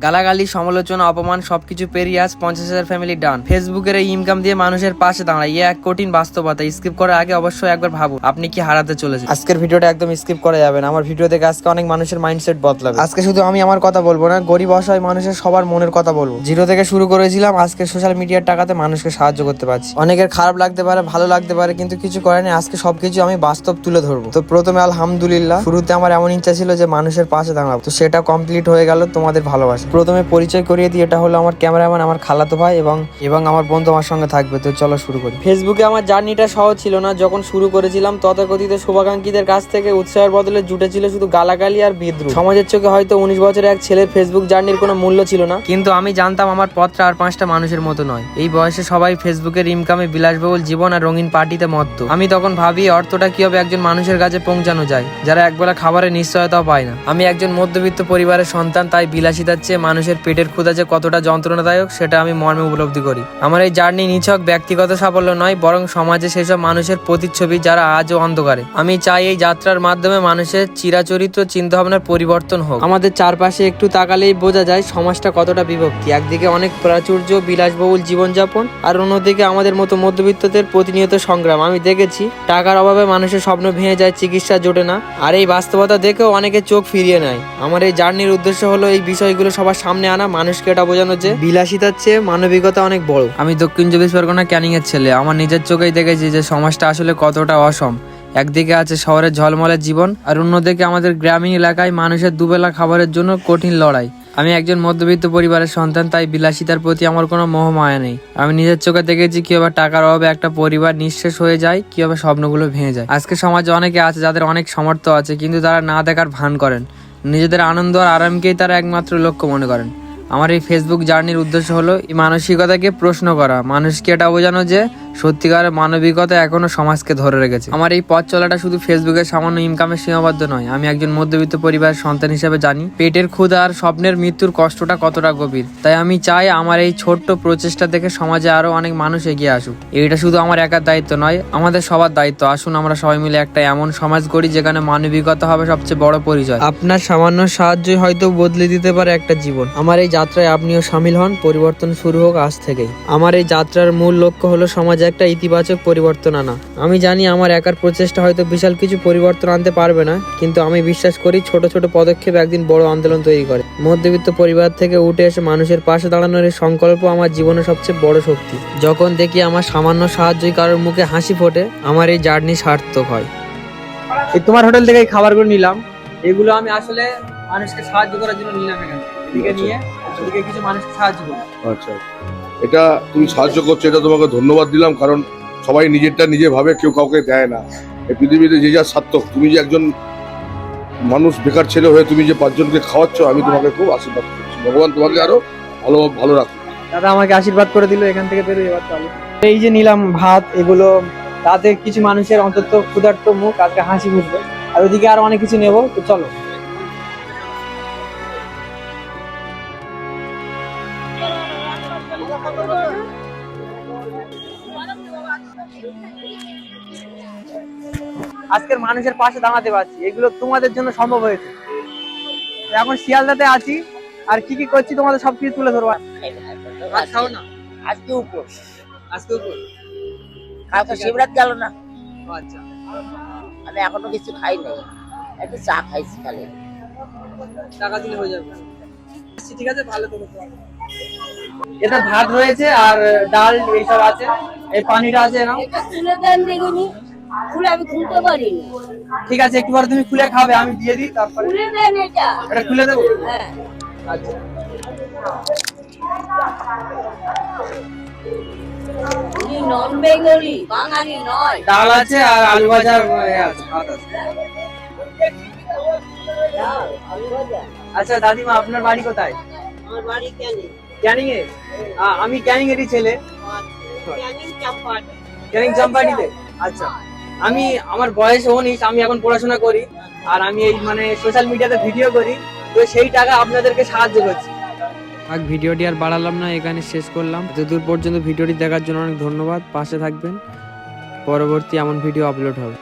গালাগালি, সমালোচনা, অপমান সবকিছু পেরিয়ে আজ 50,000 ফ্যামিলি ডান। ফেসবুকের এই ইনকাম দিয়ে মানুষের পাশে দাঁড়ায়, এক কঠিন বাস্তবতা। স্কিপ করার আগে অবশ্যই একবার ভাবুন আপনি কি হারাতে চলেছেন। আজকের ভিডিওটা একদম স্কিপ করা যাবে না। আমার ভিডিও দেখে আজকে অনেক মানুষের মাইন্ডসেট বদলাবে। আজকে শুধু আমি আমার কথা বলবো না, গরিব অসহায় মানুষের সবার মনের কথা বলবো। জিরো থেকে শুরু করেছিলাম, আজকে সোশ্যাল মিডিয়ার টাকাতে মানুষকে সাহায্য করতে পারছি। অনেকের খারাপ লাগতে পারে, ভালো লাগতে পারে, কিন্তু কিছু করে না। আজকে সবকিছু আমি বাস্তব তুলে ধরবো। তো প্রথমে আলহামদুলিল্লাহ, শুরুতে আমার এমন ইচ্ছা ছিল যে মানুষের পাশে দাঁড়াবো, তো সেটা কমপ্লিট হয়ে গেল তোমাদের ভালোবাসা। প্রথমে পরিচয় করিয়ে দিই, এটা হলো আমার ক্যামেরাম্যান, আমার খালাতো ভাই এবং আমার বন্ধু আমার সঙ্গে থাকবে। তো চলো শুরু করি। ফেসবুকে আমার জার্নিটা সহজ ছিল না। যখন শুরু করেছিলাম তথাকথিত শুভাকাঙ্ক্ষীদের কাছ থেকে উৎসাহের বদলে জুটেছিল শুধু গালাগালি আর বিদ্রুপ। সমাজের চোখে হয়তো 19 বছরের এক ছেলের ফেসবুক জার্নির কোনো মূল্য ছিল না, কিন্তু আমি জানতাম আমার পথটা আর 5টা মানুষের মতো নয়। এই বয়সে সবাই ফেসবুকের ইনকামে বিলাসবহুল জীবন আর রঙিন পার্টিতে মত্ত। আমি তখন ভাবি অর্থটা কিভাবে একজন মানুষের কাছে পৌঁছানো যায় যারা একবেলা খাবারের নিশ্চয়তাও পায় না। আমি একজন মধ্যবিত্ত পরিবারের সন্তান, তাই বিলাসিতার চেয়ে মানুষের পেটের ক্ষুধা যে কতটা যন্ত্রণাদায়ক সেটা আমি মর্মে উপলব্ধি করি। আমার এই জার্নি নিছক ব্যক্তিগত সাফল্য নয়, বরং সমাজে সেসব মানুষের প্রতিচ্ছবি যারা আজও অন্ধকারে। আমি চাই এই যাত্রার মাধ্যমে মানুষের চিরাচরিত চিন্তাভাবনার পরিবর্তন হোক। আমাদের চারপাশে একটু তাকালেই বোঝা যায় সমাজটা কতটা বিভক্তি। একদিকে অনেক প্রাচুর্য, বিলাসবহুল জীবনযাপন, আর অন্যদিকে আমাদের মতো মধ্যবিত্তদের প্রতিনিয়ত সংগ্রাম। আমি দেখেছি টাকার অভাবে মানুষের স্বপ্ন ভেঙে যায়, চিকিৎসা জোটে না, আর এই বাস্তবতা দেখেও অনেকে চোখ ফিরিয়ে নেয়। আমার এই জার্নির উদ্দেশ্য হলো এই বিষয়গুলো সবার সামনে আনা, মানুষকে এটা বোঝানো যে বিলাসিতার চেয়ে মানবিকতা অনেক বড়। আমি দক্ষিণ চব্বিশ পরগনা ক্যানিং এর ছেলে। আমার নিজের চোখেই দেখেছি যে সমাজটা আসলে কতটা অসম। একদিকে আছে শহরের ঝলমলের জীবন, আর অন্যদিকে আমাদের গ্রামীণ এলাকায় মানুষের দুবেলা খাবারের জন্য কঠিন লড়াই। আমি একজন মধ্যবিত্ত পরিবারের সন্তান, তাই বিলাসিতার প্রতি আমার কোনো মোহমায়া নেই। আমি নিজের চোখে দেখেছি কিভাবে টাকার অভাবে একটা পরিবার নিঃশেষ হয়ে যায়, কিভাবে স্বপ্নগুলো ভেঙে যায়। আজকে সমাজে অনেকে আছে যাদের অনেক সামর্থ্য আছে, কিন্তু তারা না দেখার ভান করেন। নিজেদের আনন্দ আর আরামকেই তারা একমাত্র লক্ষ্য মনে করেন। আমার এই ফেসবুক জার্নির উদ্দেশ্য হলো এই মানসিকতাকে প্রশ্ন করা, মানুষকে এটা বোঝানো যে সত্যিকারের মানবিকতা এখনো সমাজকে ধরে রেখেছে। আমার এই পথ চলাটা শুধু ফেসবুকের সামান্য ইনকামের সীমাবদ্ধ নয়। আমি একজন মধ্যবিত্ত পরিবারের সন্তান হিসেবে জানি পেটের ক্ষুধা আর স্বপ্নের মৃত্যুর কষ্টটা কতটা গভীর। তাই আমি চাই আমার এই ছোট্ট প্রচেষ্টা দেখে সমাজে আরো অনেক মানুষ এগিয়ে আসুক। এটা শুধু আমার একার দায়িত্ব নয়, আমাদের সবার দায়িত্ব। আসুন আমরা সবাই মিলে একটা এমন সমাজ গড়ি যেখানে মানবিকতা হবে সবচেয়ে বড় পরিচয়। আপনার সামান্য সাহায্যই হয়তো বদলে দিতে পারে একটা জীবন। আমার এই যাত্রায় আপনিও সামিল হন, পরিবর্তন শুরু হোক আজ থেকেই। আমার এই যাত্রার মূল লক্ষ্য হলো সমাজে একটা ইতিবাচক পরিবর্তন আনা। আমি জানি আমার একার প্রচেষ্টা হয়তো বিশাল কিছু পরিবর্তন আনতে পারবে না, কিন্তু আমি বিশ্বাস করি ছোট ছোট পদক্ষেপ একদিন বড় আন্দোলন তৈরি করে। মধ্যবিত্ত পরিবার থেকে উঠে এসে মানুষের পাশে দাঁড়ানোর এই সংকল্প আমার জীবনের সবচেয়ে বড় শক্তি। যখন দেখি আমার সামান্য সাহায্যই কারোর মুখে হাসি ফোটে, আমার এই জার্নি সার্থক হয়। এই তোমার হোটেল থেকে এই খাবারগুলো নিলাম, এগুলো আমি আসলে মানুষকে সাহায্য করার জন্য নিলাম। এখানে নিয়ে এদিকে কিছু মানুষকে সাহায্য করব। আচ্ছা, এটা তুমি সাহায্য করছো, এটা তোমাকে ধন্যবাদ দিলাম। কারণ সবাই নিজেরটা নিজে ভাবে, কেউ কাউকে দেয় না। এই পৃথিবীতে যে যা সার্থক। তুমি যে একজন মানুষ বেকার ছেলে হয়ে তুমি যে 5 জনকে খাওয়াচ্ছ, আমি তোমাকে খুব আশীর্বাদ করছি। ভগবান তোমাকে আরো ভালো ভালো রাখুন। দাদা আমাকে আশীর্বাদ করে দিল, এখান থেকে বেরোই এবার চলো। এই যে নিলাম ভাত, এগুলো তাতে কিছু মানুষের অন্তত ক্ষুধার্ত মুখ আজকে হাসি ফুটবে, আর ওইদিকে আরো অনেক কিছু নেবো। তো চলো। আজকের মানুষের পাশে দাঁড়াতে পারছি, এগুলো তোমাদের জন্য সম্ভব হয়েছে। এখন শিয়ালদাতে আছি, আর কি কি করছি তোমাদের সবকিছু তুলে ধরবো। আজকে উপর কালকে শিবরাত গেল না। আচ্ছা, আমি এখনো কিছু খাই নাই, একটু চা খাইছি খালি। টাকা দিলে হয়ে যাবে। ঠিক আছে, ভালো তো। এটা ভাত রয়েছে আর ডাল এইসব আছে, এই পানিটা আছে না। এটা খুলে দেন দেখুনি, খুলে আমি খুলতে পারি না। ঠিক আছে, একটু পরে তুমি খুলে খাবে, আমি দিয়ে দিই তারপরে। খুলে দেন এটা। এটা খুলে দেবো? হ্যাঁ। আচ্ছা। উনি নন বেঙ্গলি, বাঙালি নয়। ডাল আছে আর আলু ভাজা আছে, ভাত আছে। ডাল, আলু ভাজা। আচ্ছা দাদিমা, আপনার বাড়ি কোথায়? আমার বাড়ি ক্যানিং। ক্যানিং এ? আমি ক্যানিং এরই ছেলে। ক্যানিং চাম্পাটি। ক্যানিং চাম্পাটিতে? আচ্ছা। আমি আমার বয়স 19, আমি এখন পড়াশোনা করি, আর আমি এই সোশ্যাল মিডিয়াতে ভিডিও করি, তো সেই টাকা আপনাদেরকে সাহায্য করছি। ভিডিওটি আর বাড়ালাম না, এখানে শেষ করলাম। এতদূর পর্যন্ত ভিডিওটি দেখার জন্য অনেক ধন্যবাদ। পাশে থাকবেন, পরবর্তী এমন ভিডিও আপলোড হবে।